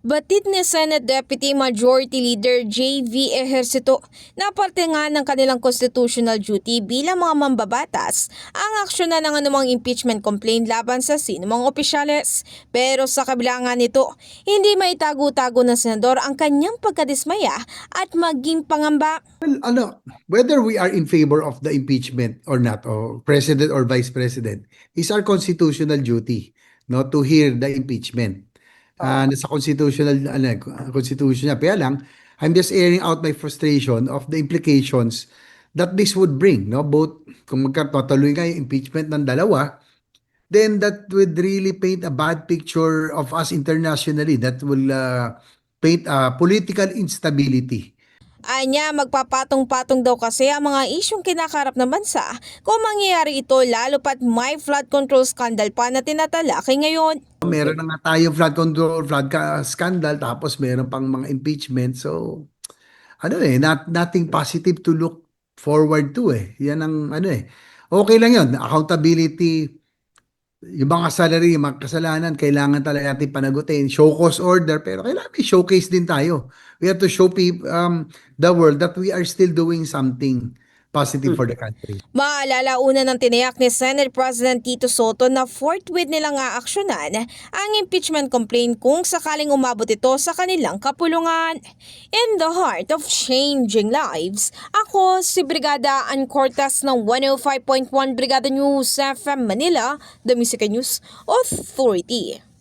Batid ni Senate Deputy Majority Leader J.V. Ejercito na parte nga ng kanilang constitutional duty bilang mga mambabatas ang aksyonan ng anumang impeachment complaint laban sa sinumang opisyales. Pero sa kabila nga nito, hindi maitago-tago ng senador ang kanyang pagkadismaya at maging pangamba. Well, whether we are in favor of the impeachment or not, or president or vice president, is our constitutional duty, no, to hear the impeachment. Nasa constitution niya. Kaya lang, I'm just airing out my frustration of the implications that this would bring, no? Both, kung magkatuloy nga yung impeachment ng dalawa, then that would really paint a bad picture of us internationally. That will paint political instability. Anya, magpapatong-patong daw kasi ang mga isyong kinakarap ng bansa kung mangyayari ito lalo pat may flood control scandal pa na tinatalakay ngayon. Meron na nga tayo flood control, scandal, tapos meron pang mga impeachment. So, nothing positive to look forward to eh. Yan ang Okay lang yun. Accountability, yung mga salary, yung mga kasalanan, kailangan talaga natin panagutin. Show cause order, pero kailangan may showcase din tayo. We have to show the world that we are still doing something positive for the country. Maalala una ng tiniyak ni Senate President Tito Soto na forthwith nilang aaksyonan ang impeachment complaint kung sakaling umabot ito sa kanilang kapulungan. In the heart of changing lives, ako si Brigada Ann Cortas ng 105.1 Brigada News FM Manila, The Music News Authority.